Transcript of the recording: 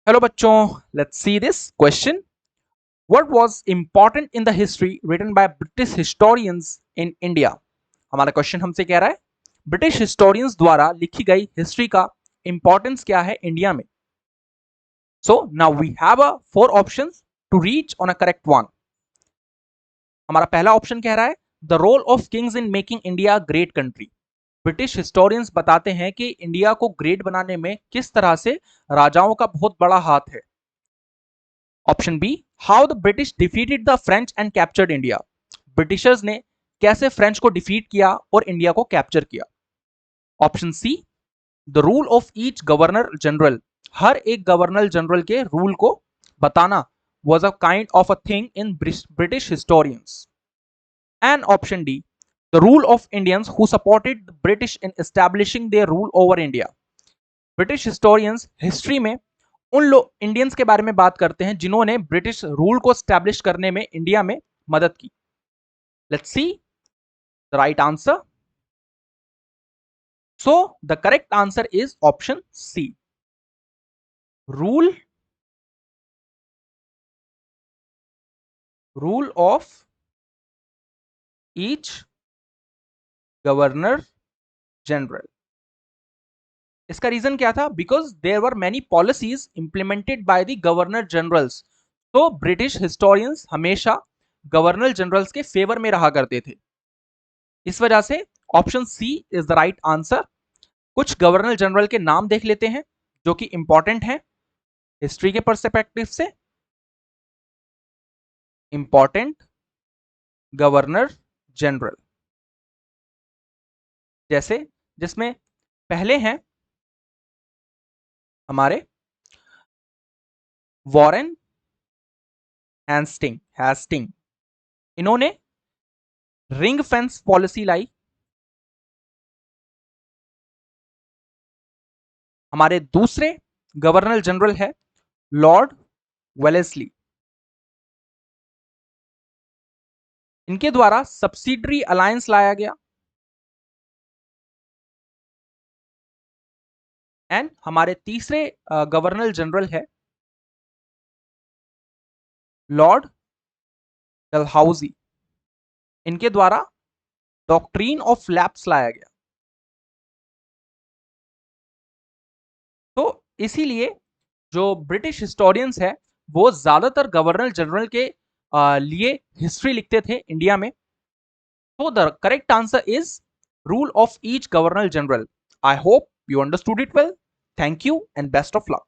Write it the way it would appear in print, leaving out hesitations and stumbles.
Hello बच्चों, let's see this question. What was important in the history written by British historians in India. हमारा question हमसे कह रहा है ब्रिटिश हिस्टोरियंस द्वारा लिखी गई हिस्ट्री का इंपॉर्टेंस क्या है इंडिया में. So now we have a four options to reach on a correct one. हमारा पहला ऑप्शन कह रहा है the role of kings in making India great country. British historians बताते हैं कि इंडिया को ग्रेट बनाने में किस तरह से राजाओं का बहुत बड़ा हाथ है. Option B, how the British defeated the French and captured India. Britishers ने कैसे फ्रेंच को डिफीट किया और इंडिया को कैप्चर किया. Option C, the rule of each governor general. हर एक गवर्नर जनरल के रूल को बताना was a kind of a thing in British historians. And option D, the rule of Indians who supported the British in establishing their rule over India. British historians history में उन लोग Indians के बारे में बात करते हैं जिन्होंने ब्रिटिश रूल को स्टैब्लिश करने में इंडिया में मदद की. Let's see the right answer. So the correct answer is option C. Rule of each governor general. इसका रीजन क्या था? Because there were many policies implemented by the governor generals. तो ब्रिटिश हिस्टोरियंस हमेशा governor generals के favour में रहा करते थे. इस वजह से option C is the right answer. कुछ गवर्नर जनरल के नाम देख लेते हैं जो कि इंपॉर्टेंट है हिस्ट्री के पर्सपेक्टिव से. इंपॉर्टेंट गवर्नर जनरल जैसे जिसमें पहले हैं हमारे वॉरेन हैस्टिंग. इन्होंने रिंग फेंस पॉलिसी लाई. हमारे दूसरे गवर्नर जनरल है लॉर्ड वेलेस्ली. इनके द्वारा सब्सिडरी अलायंस लाया गया. एंड हमारे तीसरे गवर्नर जनरल है लॉर्ड डलहाउजी. इनके द्वारा डॉक्ट्रीन ऑफ लैप्स लाया गया. तो इसीलिए जो ब्रिटिश हिस्टोरियंस है वो ज्यादातर गवर्नर जनरल के लिए हिस्ट्री लिखते थे इंडिया में. तो the correct answer is rule of each governor general. I hope you understood it well. Thank you and best of luck.